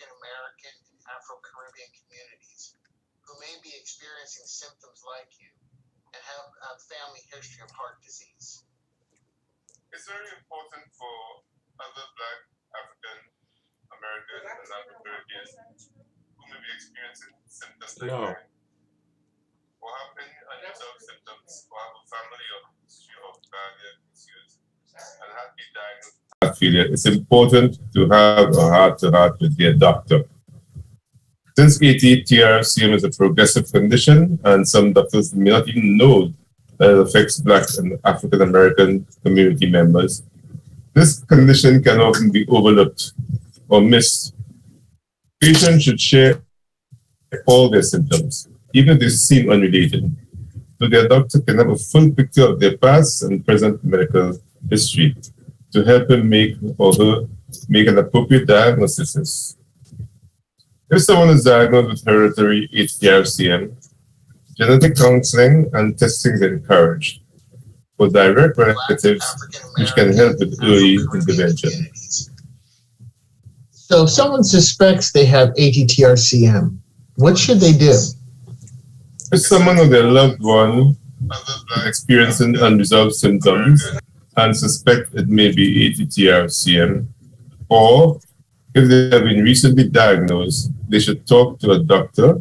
African American and Afro-Caribbean communities who may be experiencing symptoms like you and have a family history of heart disease? It's very important for other Black, African American, and Afro-Caribbean who may be experiencing symptoms like mine, or have any unusual symptoms, or have a family or history of cardiac issues, and have been diagnosed with heart failure. It's important to have a heart-to-heart with their doctor. Since ATTR-CM is a progressive condition, and some doctors may not even know that it affects Black and African American community members, this condition can often be overlooked or missed. Patients should share all their symptoms, even if they seem unrelated, so their doctor can have a full picture of their past and present medical history to help him make or her make an appropriate diagnosis. If someone is diagnosed with hereditary ATTR-CM, genetic counseling and testing is encouraged for direct relatives, which can help with early intervention. So if someone suspects they have ATTR-CM, what should they do? If someone or their loved one is experiencing unresolved symptoms and suspect it may be ATTR-CM, or if they have been recently diagnosed, they should talk to a doctor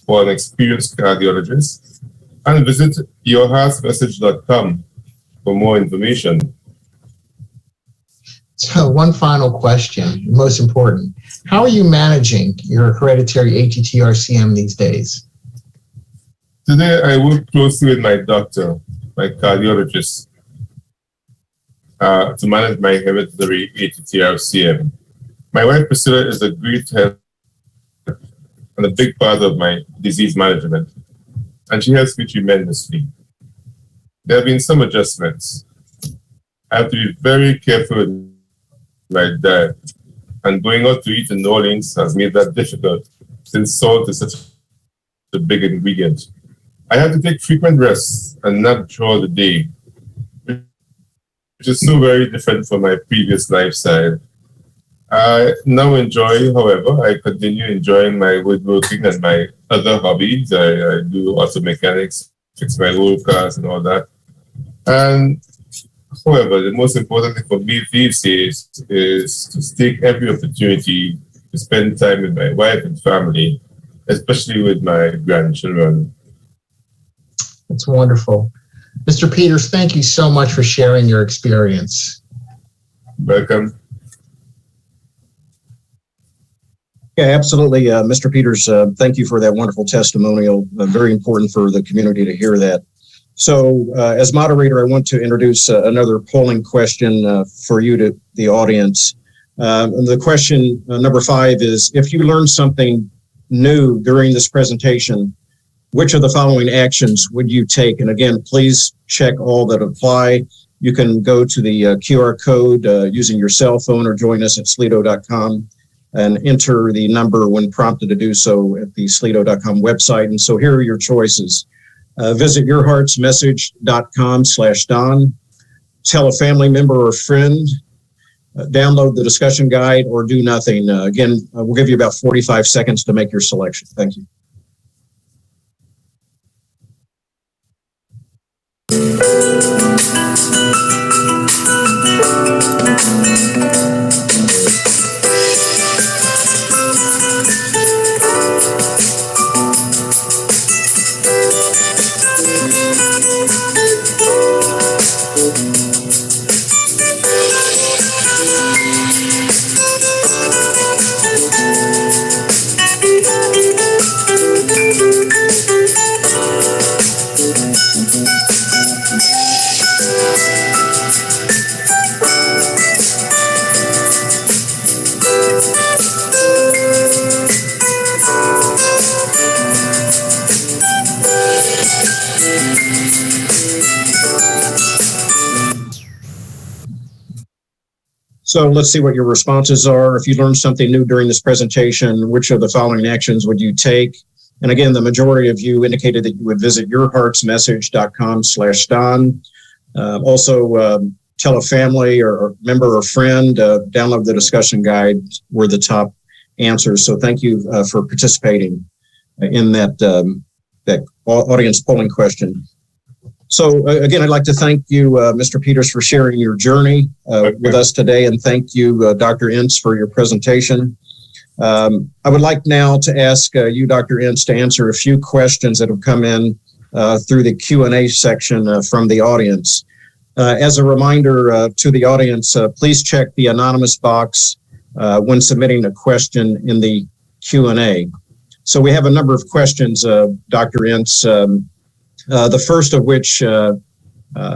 or an experienced cardiologist and visit yourheartsmessage.com for more information. So one final question, most important. How are you managing your hereditary ATTR-CM these days? Today, I work closely with my doctor, my cardiologist, to manage my hereditary ATTR-CM. My wife, Priscilla, is a great help and a big part of my disease management, and she helps me tremendously. There have been some adjustments. I have to be very careful with my diet, and going out to eat in New Orleans has made that difficult since salt is such a big ingredient. I have to take frequent rests and nap throughout the day, which is so very different from my previous lifestyle. I now enjoy, however, I continue enjoying my woodworking and my other hobbies. I do auto mechanics, fix my old cars and all that. And however, the most important thing for me these days is to take every opportunity to spend time with my wife and family, especially with my grandchildren. That's wonderful. Mr. Peters, thank you so much for sharing your experience. Welcome. Yeah, absolutely. Mr. Peters, thank you for that wonderful testimonial. Very important for the community to hear that. So as moderator, I want to introduce another polling question for you to the audience. The question number 5 is, if you learned something new during this presentation, which of the following actions would you take? And again, please check all that apply. You can go to the QR code using your cell phone or join us at slido.com and enter the number when prompted to do so at the slido.com website. And so here are your choices. Visit yourheartsmessage.com/Don, tell a family member or friend, download the discussion guide, or do nothing. Again, we'll give you about 45 seconds to make your selection. Thank you. So let's see what your responses are. If you learned something new during this presentation, which of the following actions would you take? And again, the majority of you indicated that you would visit yourheartsmessage.com/Don. Also, tell a family or member or friend, download the discussion guide were the top answers. So thank you for participating in that audience polling question. So again, I'd like to thank you, Mr. Peters, for sharing your journey with us today, and thank you, Dr. Ince, for your presentation. I would like now to ask you, Dr. Ince, to answer a few questions that have come in through the Q&A section from the audience. As a reminder to the audience, please check the anonymous box when submitting a question in the Q&A. So we have a number of questions, Dr. Ince. The first of which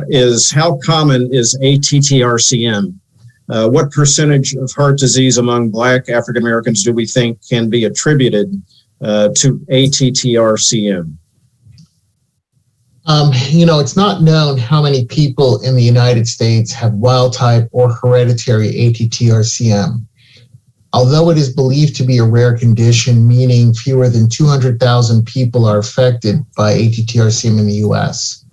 is, how common is ATTR-CM? What percentage of heart disease among Black African Americans do we think can be attributed to ATTR-CM? It's not known how many people in the United States have wild type or hereditary ATTR-CM. Although it is believed to be a rare condition, meaning fewer than 200,000 people are affected by ATTR-CM in the U.S.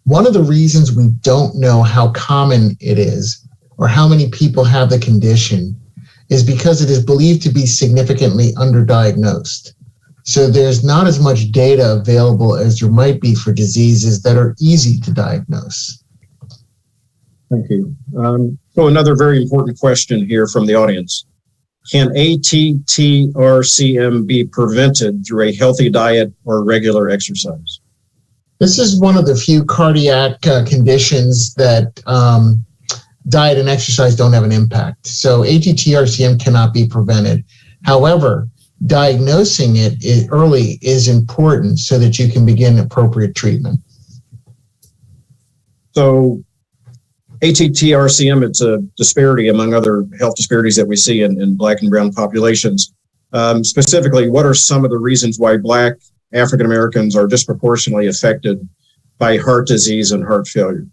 One of the reasons we don't know how common it is or how many people have the condition is because it is believed to be significantly underdiagnosed. So there's not as much data available as there might be for diseases that are easy to diagnose. Thank you. So another very important question here from the audience. Can ATTR-CM be prevented through a healthy diet or regular exercise? This is one of the few cardiac conditions that diet and exercise don't have an impact. So ATTR-CM cannot be prevented. However, diagnosing it early is important so that you can begin appropriate treatment. So ATTR-CM, it's a disparity among other health disparities that we see in Black and brown populations. Specifically, what are some of the reasons why Black African Americans are disproportionately affected by heart disease and heart failure?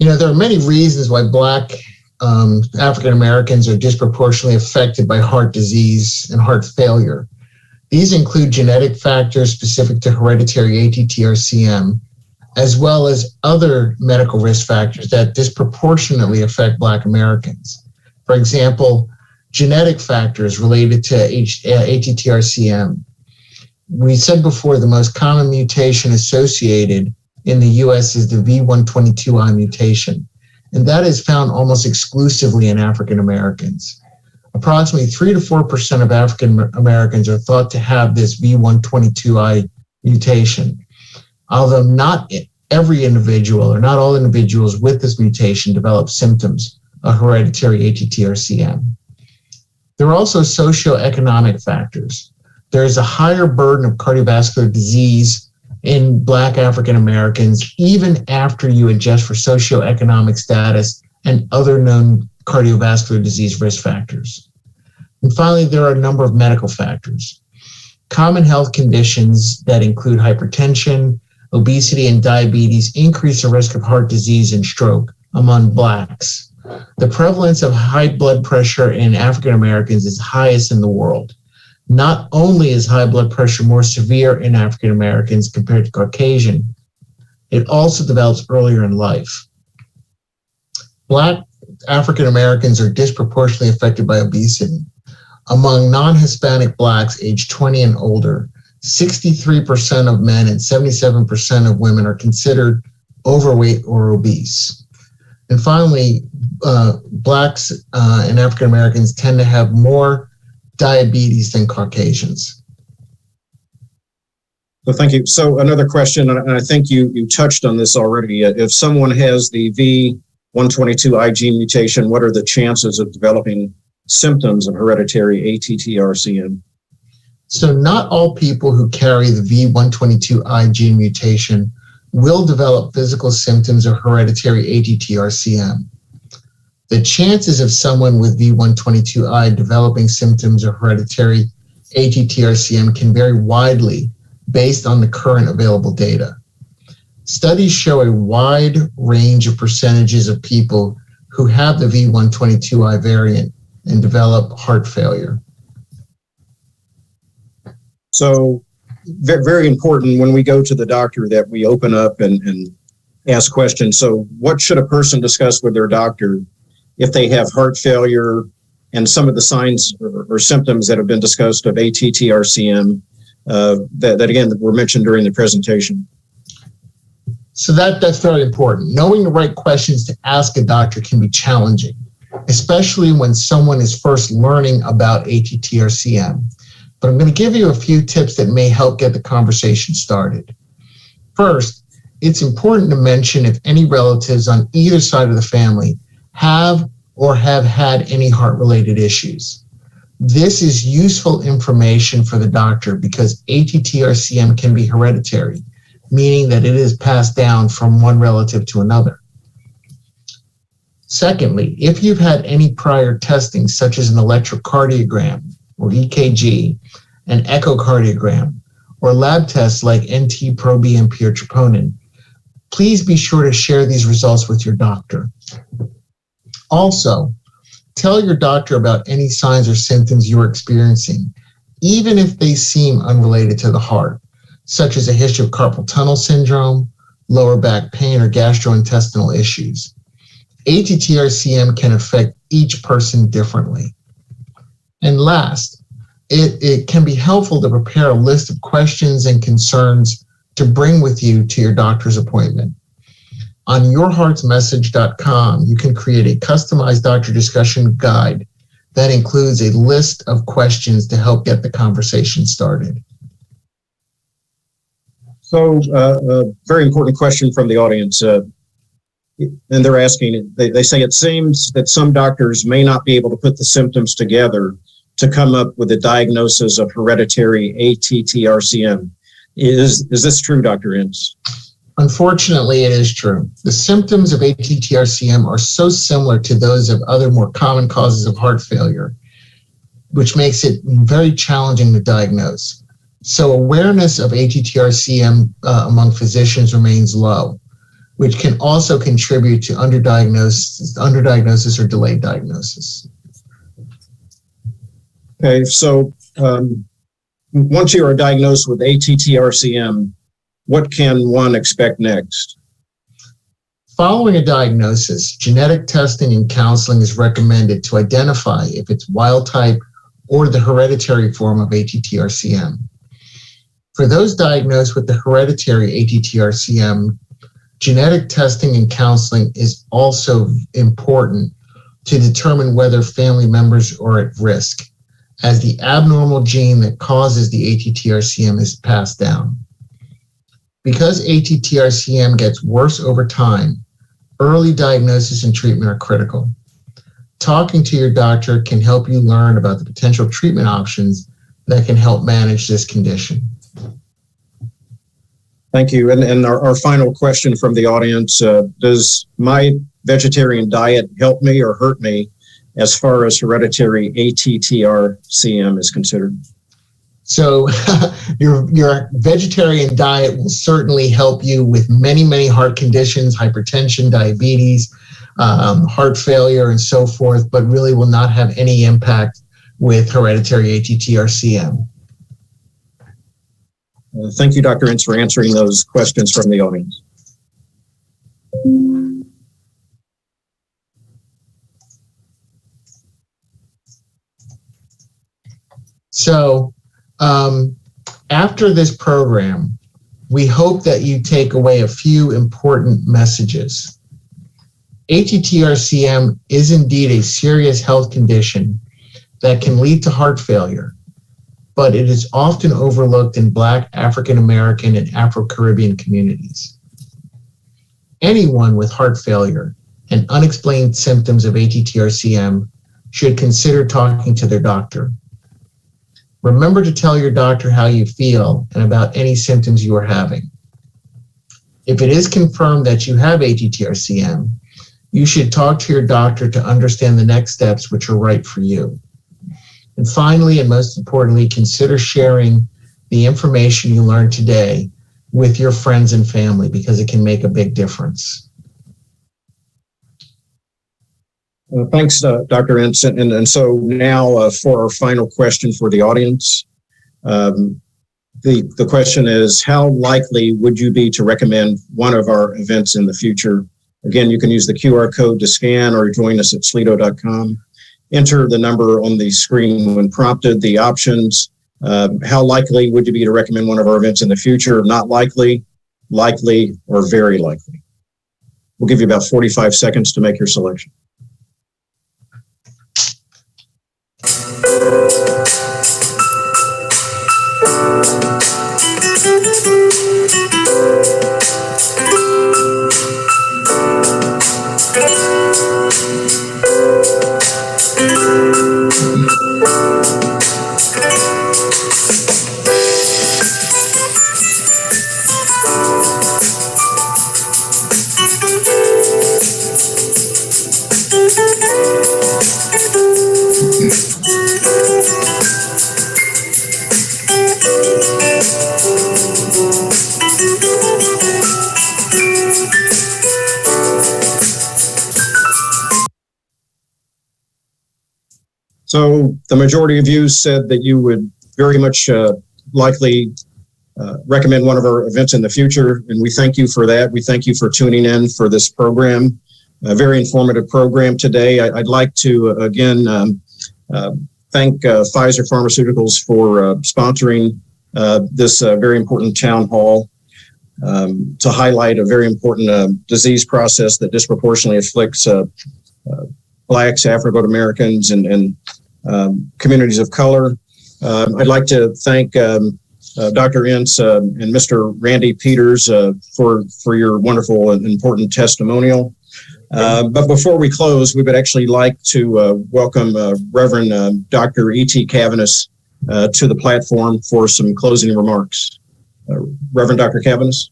There are many reasons why Black African Americans are disproportionately affected by heart disease and heart failure. These include genetic factors specific to hereditary ATTR-CM, as well as other medical risk factors that disproportionately affect Black Americans. For example, genetic factors related to ATTR-CM. We said before the most common mutation associated in the U.S. is the V122I mutation, and that is found almost exclusively in African Americans. Approximately 3 to 4% of African Americans are thought to have this V122I mutation. Although not every individual or not all individuals with this mutation develop symptoms of hereditary ATTR-CM. There are also socioeconomic factors. There is a higher burden of cardiovascular disease in Black African Americans, even after you adjust for socioeconomic status and other known cardiovascular disease risk factors. And finally, there are a number of medical factors. Common health conditions that include hypertension, obesity, and diabetes increase the risk of heart disease and stroke among Blacks. The prevalence of high blood pressure in African Americans is highest in the world. Not only is high blood pressure more severe in African Americans compared to Caucasian, it also develops earlier in life. Black African Americans are disproportionately affected by obesity. Among non-Hispanic Blacks aged 20 and older, 63% of men and 77% of women are considered overweight or obese. And finally, Blacks and African Americans tend to have more diabetes than Caucasians. So thank you. So another question, and I think you touched on this already. If someone has the V122I gene mutation, what are the chances of developing symptoms of hereditary ATTR-CM? So not all people who carry the V122I gene mutation will develop physical symptoms of hereditary ATTR-CM. The chances of someone with V122I developing symptoms of hereditary ATTR-CM can vary widely based on the current available data. Studies show a wide range of percentages of people who have the V122I variant and develop heart failure. So very important when we go to the doctor that we open up and ask questions. So what should a person discuss with their doctor if they have heart failure, and some of the signs or symptoms that have been discussed of ATTR-CM that again were mentioned during the presentation. So that's very important. Knowing the right questions to ask a doctor can be challenging, especially when someone is first learning about ATTR-CM. But I'm going to give you a few tips that may help get the conversation started. First, it's important to mention if any relatives on either side of the family have or have had any heart-related issues. This is useful information for the doctor because ATTR-CM can be hereditary, meaning that it is passed down from one relative to another. Secondly, if you've had any prior testing, such as an electrocardiogram or EKG, an echocardiogram, or lab tests like NT-proBNP or troponin, please be sure to share these results with your doctor. Also, tell your doctor about any signs or symptoms you're experiencing, even if they seem unrelated to the heart, such as a history of carpal tunnel syndrome, lower back pain, or gastrointestinal issues. ATTR-CM can affect each person differently. And last, it can be helpful to prepare a list of questions and concerns to bring with you to your doctor's appointment. On yourheartsmessage.com, you can create a customized doctor discussion guide that includes a list of questions to help get the conversation started. So a very important question from the audience. And they're asking, they say it seems that some doctors may not be able to put the symptoms together to come up with a diagnosis of hereditary ATTR-CM. Is this true, Dr. Ince? Unfortunately, it is true. The symptoms of ATTR-CM are so similar to those of other more common causes of heart failure, which makes it very challenging to diagnose. So awareness of ATTR-CM among physicians remains low, which can also contribute to underdiagnosis or delayed diagnosis. Okay, so once you are diagnosed with ATTR-CM, what can one expect next? Following a diagnosis, genetic testing and counseling is recommended to identify if it's wild type or the hereditary form of ATTR-CM. For those diagnosed with the hereditary ATTR-CM, genetic testing and counseling is also important to determine whether family members are at risk, as the abnormal gene that causes the ATTR-CM is passed down. Because ATTR-CM gets worse over time, early diagnosis and treatment are critical. Talking to your doctor can help you learn about the potential treatment options that can help manage this condition. Thank you. And our final question from the audience, does my vegetarian diet help me or hurt me as far as hereditary ATTR-CM is considered? So your vegetarian diet will certainly help you with many, many heart conditions, hypertension, diabetes, heart failure, and so forth, but really will not have any impact with hereditary ATTR-CM. Thank you, Dr. Ince, for answering those questions from the audience. So after this program, we hope that you take away a few important messages. ATTR-CM is indeed a serious health condition that can lead to heart failure, but it is often overlooked in Black, African American, and Afro-Caribbean communities. Anyone with heart failure and unexplained symptoms of ATTR-CM should consider talking to their doctor. Remember to tell your doctor how you feel and about any symptoms you are having. If it is confirmed that you have ATTR-CM, you should talk to your doctor to understand the next steps which are right for you. And finally, and most importantly, consider sharing the information you learned today with your friends and family because it can make a big difference. Thanks, Dr. Ince. And so now for our final question for the audience. The question is, how likely would you be to recommend one of our events in the future? Again, you can use the QR code to scan or join us at slido.com. enter the number on the screen when prompted. The options, how likely would you be to recommend one of our events in the future? Not likely, likely, or very likely. We'll give you about 45 seconds to make your selection. So the majority of you said that you would very much likely recommend one of our events in the future, and we thank you for that. We thank you for tuning in for this program, a very informative program today. I'd like to, again, thank Pfizer Pharmaceuticals for sponsoring this very important town hall to highlight a very important disease process that disproportionately afflicts Blacks, African Americans, and communities of color. I'd like to thank Dr. Ince and Mr. Randy Peters for your wonderful and important testimonial. But before we close, we would actually like to welcome Reverend Dr. E.T. Cavanis to the platform for some closing remarks. Reverend Dr. Cavanis?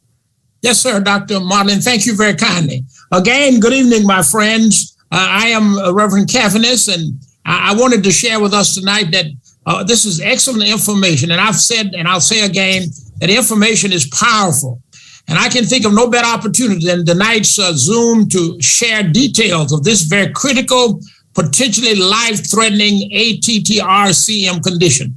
Yes, sir, Dr. Marlin. Thank you very kindly. Again, good evening, my friends. I am Reverend Cavanis, and I wanted to share with us tonight that this is excellent information. And I've said, and I'll say again, that information is powerful. And I can think of no better opportunity than tonight's Zoom to share details of this very critical, potentially life-threatening ATTR-CM condition.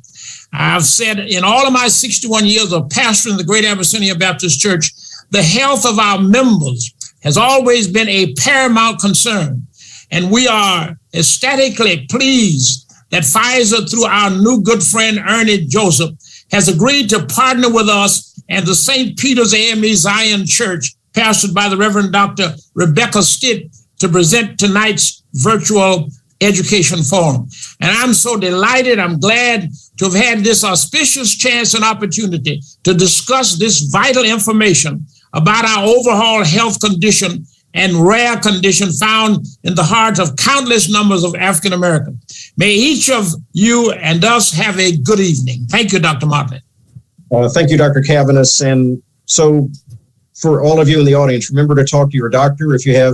I've said in all of my 61 years of pastoring the Greater Abyssinia Baptist Church, the health of our members has always been a paramount concern. And we are ecstatically pleased that Pfizer, through our new good friend, Ernie Joseph, has agreed to partner with us and the St. Peter's AME Zion Church, pastored by the Reverend Dr. Rebecca Stitt, to present tonight's virtual education forum. And I'm so delighted, I'm glad to have had this auspicious chance and opportunity to discuss this vital information about our overall health condition and rare condition found in the hearts of countless numbers of African Americans. May each of you and us have a good evening. Thank you, Dr. Martin. Thank you, Dr. Cavanis. And so for all of you in the audience, remember to talk to your doctor if you have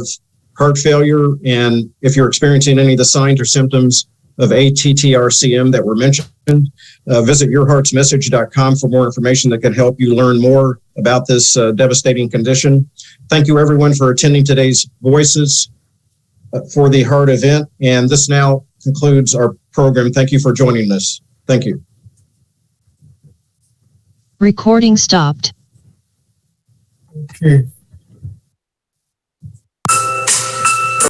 heart failure, and if you're experiencing any of the signs or symptoms of ATTR-CM that were mentioned, visit yourheartsmessage.com for more information that can help you learn more about this devastating condition. Thank you, everyone, for attending today's Voices for the Heart event. And this now concludes our program. Thank you for joining us. Thank you. Recording stopped. Okay.